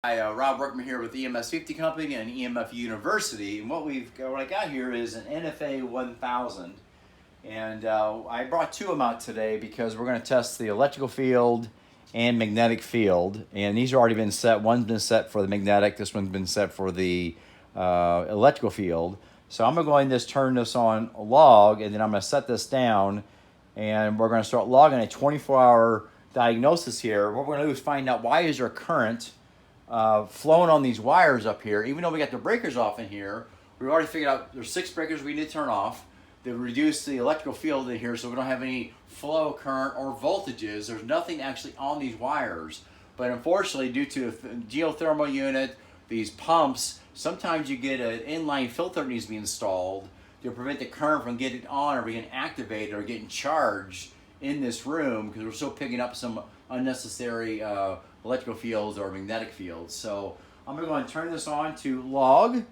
Hi, Rob Workman here with EMS Safety Company and EMF University, and what I got here is an NFA 1000, and I brought two of them out today because we're going to test the electrical field and magnetic field, and these have already been set. One's been set for the magnetic, this one's been set for the electrical field. So I'm going to just turn this on log, and then I'm going to set this down, and we're going to start logging a 24-hour diagnosis here. What we're going to do is find out why is there current flowing on these wires up here. Even though we got the breakers off in here, we've already figured out there's 6 breakers we need to turn off to reduce the electrical field in here so we don't have any flow, current, or voltages. There's nothing actually on these wires. But unfortunately, due to the geothermal unit, these pumps, sometimes you get an inline filter that needs to be installed to prevent the current from getting on or being activated or getting charged in this room, because we're still picking up some unnecessary electrical fields or magnetic fields. So I'm going to go and turn this on to log,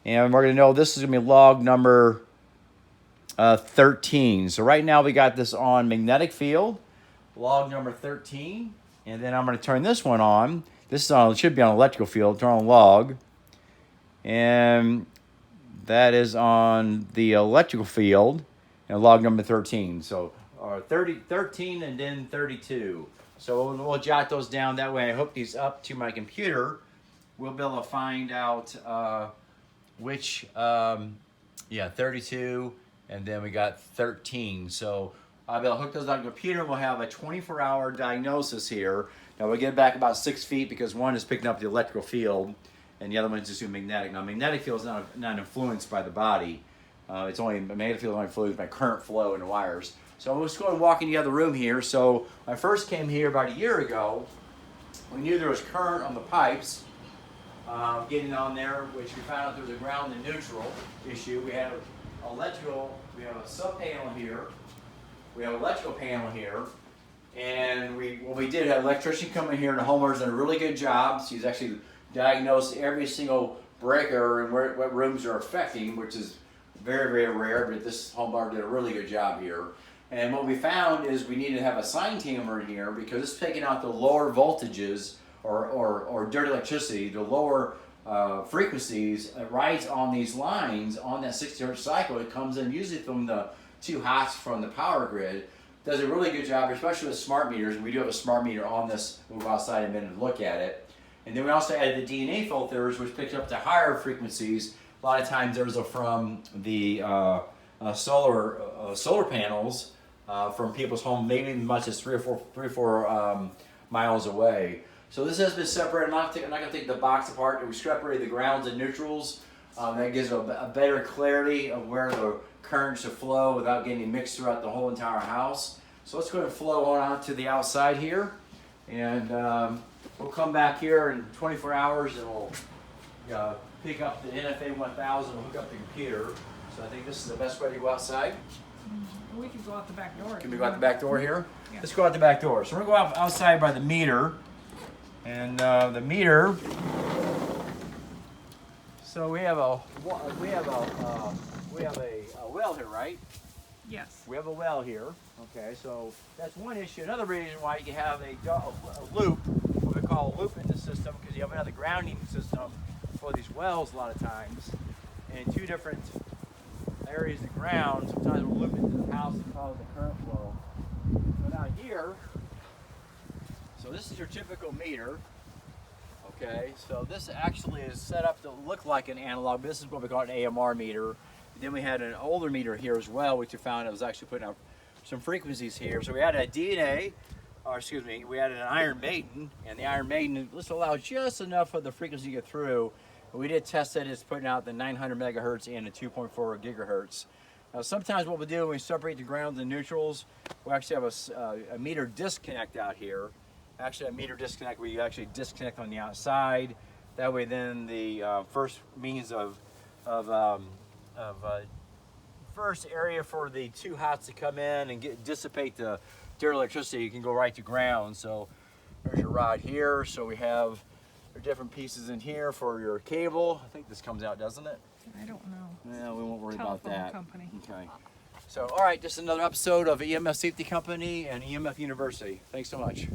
and we're going to know this is going to be log number 13. So right now we got this on magnetic field, log number 13, and then I'm going to turn this one on. This is on, it should be on electrical field, turn on log, and that is on the electrical field, and log number 13. So 13 and then 32. So we'll jot those down. That way I hook these up to my computer. We'll be able to find out which, 32, and then we got 13. So I'll be able to hook those on the computer, and we'll have a 24-hour diagnosis here. Now we'll get back about 6 feet because one is picking up the electrical field, and the other one's just doing magnetic. Now magnetic field is not influenced by the body. Magnetic field is only influenced by current flow in the wires. So let's go and walk in the other room here. So when I first came here about a year ago, we knew there was current on the pipes getting on there, which we found out there was a ground and neutral issue. We had we have a sub panel here, we have an electrical panel here, and what we did had an electrician come in here, and the homeowner's done a really good job. She's actually diagnosed every single breaker and what rooms are affecting, which is very, very rare, but this homeowner did a really good job here. And what we found is we need to have a sine tamer in here because it's taking out the lower voltages or dirty electricity, the lower frequencies. It rides on these lines on that 60 hertz cycle. It comes in usually from the 2 hots from the power grid. Does a really good job, especially with smart meters. And we do have a smart meter on this. We'll go outside in a minute and look at it. And then we also added the DNA filters, which picked up the higher frequencies. A lot of times those are from the solar panels from people's home, maybe as much as three or four miles away. So this has been separated. I'm not going to take the box apart. We separated the grounds and neutrals. That gives a better clarity of where the currents should flow without getting mixed throughout the whole entire house. So let's go ahead and flow on out to the outside here, and we'll come back here in 24 hours and we'll pick up the NFA 1000 and hook up the computer. So I think this is the best way to go outside. We can go out the back door. Can we go out the back door here? Yeah. Let's go out the back door. So we're going to go outside by the meter, and the meter. So we have a well here, right? Yes. We have a well here. Okay, so that's one issue. Another reason why you have a loop, what we call a loop in the system, because you have another grounding system for these wells a lot of times, and 2 different areas of ground. Sometimes we'll loop into the house and cause the current flow. So now here, so this is your typical meter. Okay, so this actually is set up to look like an analog. This is what we call an AMR meter. Then we had an older meter here as well, which we found it was actually putting out some frequencies here. So we had a DNA, we had an Iron Maiden, and the Iron Maiden, this allowed just enough of the frequency to get through. We did test it. It's putting out the 900 megahertz and the 2.4 gigahertz. Now sometimes what we do when we separate the grounds and neutrals, we actually have a meter disconnect out here. Actually a meter disconnect where you actually disconnect on the outside. That way then the first means of first area for the 2 hots to come in and dissipate the dirty electricity, you can go right to ground. So there's your rod here. So we have different pieces in here for your cable. I think this comes out, doesn't it? I don't know. No, we won't worry about that. Company. Okay. So, all right, just another episode of EMF Safety Company and EMF University. Thanks so much.